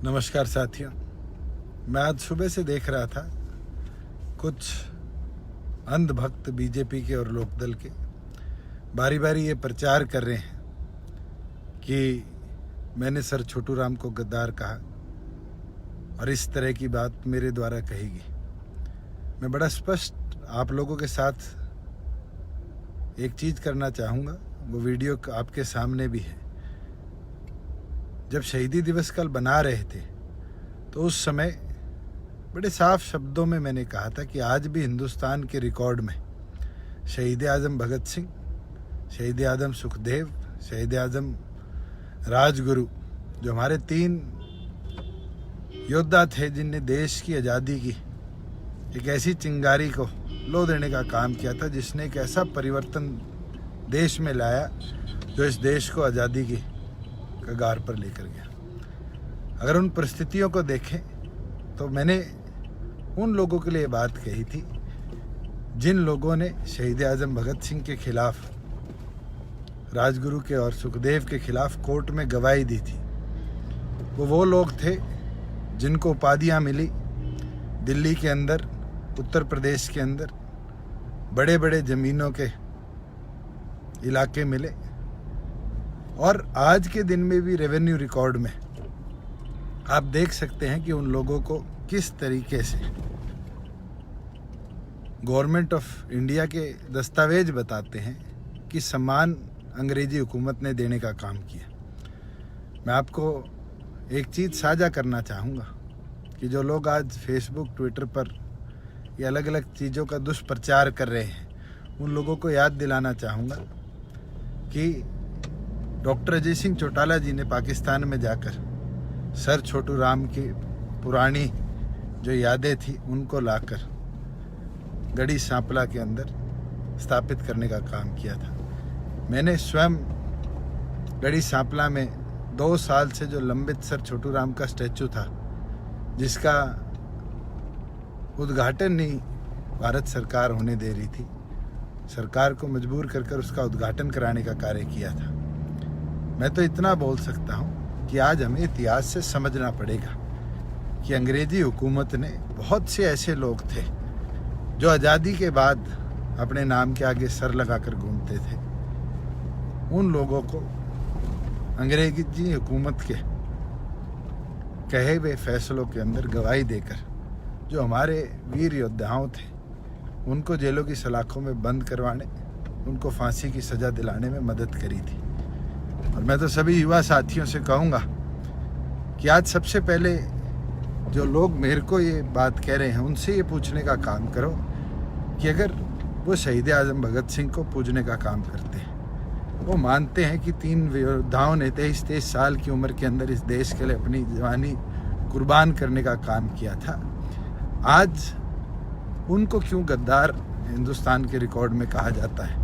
नमस्कार साथियों, मैं आज सुबह से देख रहा था कुछ अंधभक्त बीजेपी के और लोकदल के बारी बारी ये प्रचार कर रहे हैं कि मैंने सर छोटू राम को गद्दार कहा और इस तरह की बात मेरे द्वारा कहेगी। मैं बड़ा स्पष्ट आप लोगों के साथ एक चीज़ करना चाहूँगा, वो वीडियो आपके सामने भी है। जब शहीदी दिवस कल बना रहे थे तो उस समय बड़े साफ शब्दों में मैंने कहा था कि आज भी हिंदुस्तान के रिकॉर्ड में शहीद आज़म भगत सिंह, शहीद आज़म सुखदेव, शहीद आज़म राजगुरु, जो हमारे 3 योद्धा थे जिनने देश की आज़ादी की एक ऐसी चिंगारी को लो देने का काम किया था, जिसने एक ऐसा परिवर्तन देश में लाया जो इस देश को आज़ादी की कगार पर लेकर गया। अगर उन परिस्थितियों को देखें तो मैंने उन लोगों के लिए बात कही थी जिन लोगों ने शहीद आज़म भगत सिंह के खिलाफ, राजगुरु के और सुखदेव के खिलाफ कोर्ट में गवाही दी थी। वो लोग थे जिनको उपाधियां मिली दिल्ली के अंदर, उत्तर प्रदेश के अंदर, बड़े बड़े ज़मीनों के इलाके मिले और आज के दिन में भी रेवेन्यू रिकॉर्ड में आप देख सकते हैं कि उन लोगों को किस तरीके से गवर्नमेंट ऑफ इंडिया के दस्तावेज बताते हैं कि सम्मान अंग्रेजी हुकूमत ने देने का काम किया। मैं आपको एक चीज़ साझा करना चाहूँगा कि जो लोग आज फेसबुक, ट्विटर पर ये अलग अलग चीज़ों का दुष्प्रचार कर रहे हैं, उन लोगों को याद दिलाना चाहूँगा कि डॉक्टर अजय सिंह चौटाला जी ने पाकिस्तान में जाकर सर छोटू राम की पुरानी जो यादें थी उनको लाकर गढ़ी सांपला के अंदर स्थापित करने का काम किया था। मैंने स्वयं गढ़ी सांपला में 2 साल से जो लंबित सर छोटू राम का स्टैचू था, जिसका उद्घाटन नहीं भारत सरकार होने दे रही थी, सरकार को मजबूर कर उसका उद्घाटन कराने का कार्य किया था। मैं तो इतना बोल सकता हूँ कि आज हमें इतिहास से समझना पड़ेगा कि अंग्रेजी हुकूमत ने बहुत से ऐसे लोग थे जो आज़ादी के बाद अपने नाम के आगे सर लगाकर घूमते थे। उन लोगों को अंग्रेजी हुकूमत के कहे हुए फैसलों के अंदर गवाही देकर जो हमारे वीर योद्धाओं थे उनको जेलों की सलाखों में बंद करवाने, उनको फांसी की सज़ा दिलाने में मदद करी थी। और मैं तो सभी युवा साथियों से कहूँगा कि आज सबसे पहले जो लोग मेरे को ये बात कह रहे हैं उनसे ये पूछने का काम करो कि अगर वो शहीद आज़म भगत सिंह को पूजने का काम करते हैं, वो मानते हैं कि 3 योद्धाओं ने 23 साल की उम्र के अंदर इस देश के लिए अपनी जवानी कुर्बान करने का काम किया था, आज उनको क्यों गद्दार हिंदुस्तान के रिकॉर्ड में कहा जाता है?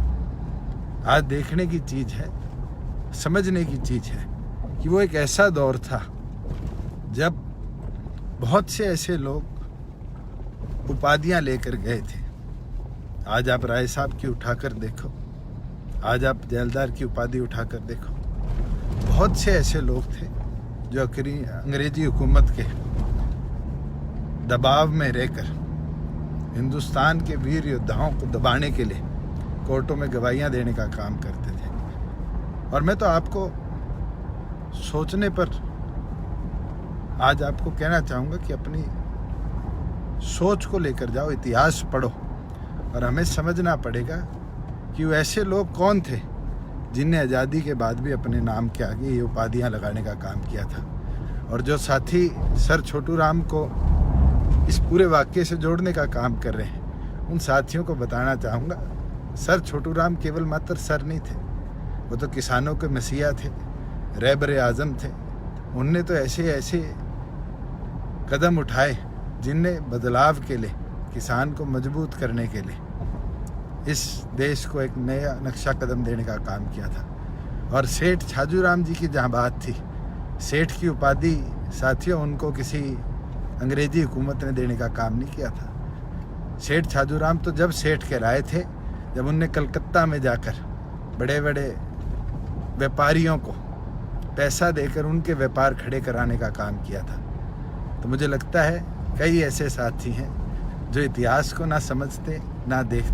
आज देखने की चीज़ है, समझने की चीज़ है कि वो एक ऐसा दौर था जब बहुत से ऐसे लोग उपाधियां लेकर गए थे। आज आप राय साहब की उठाकर देखो, आज आप जैलदार की उपाधि उठाकर देखो, बहुत से ऐसे लोग थे जो अंग्रेजी हुकूमत के दबाव में रहकर हिंदुस्तान के वीर योद्धाओं को दबाने के लिए कोर्टों में गवाहियां देने का काम करते थे। और मैं तो आपको सोचने पर आज आपको कहना चाहूँगा कि अपनी सोच को लेकर जाओ, इतिहास पढ़ो और हमें समझना पड़ेगा कि वो ऐसे लोग कौन थे जिनने आज़ादी के बाद भी अपने नाम के आगे ये उपाधियाँ लगाने का काम किया था। और जो साथी सर छोटू राम को इस पूरे वाक़ये से जोड़ने का काम कर रहे हैं, उन साथियों को बताना चाहूँगा, सर छोटू राम केवल मात्र सर नहीं थे, वो तो किसानों के मसीहा थे, रहबर आज़म थे। उनने तो ऐसे कदम उठाए जिनने बदलाव के लिए, किसान को मजबूत करने के लिए इस देश को एक नया नक्शा कदम देने का काम किया था। और सेठ छाजूराम जी की जहाँ बात थी, सेठ की उपाधि साथियों उनको किसी अंग्रेजी हुकूमत ने देने का काम नहीं किया था। सेठ छाजूराम तो जब सेठ कहलाए थे जब उनने कलकत्ता में जाकर बड़े बड़े व्यापारियों को पैसा देकर उनके व्यापार खड़े कराने का काम किया था। तो मुझे लगता है कई ऐसे साथी हैं जो इतिहास को ना समझते ना देखते,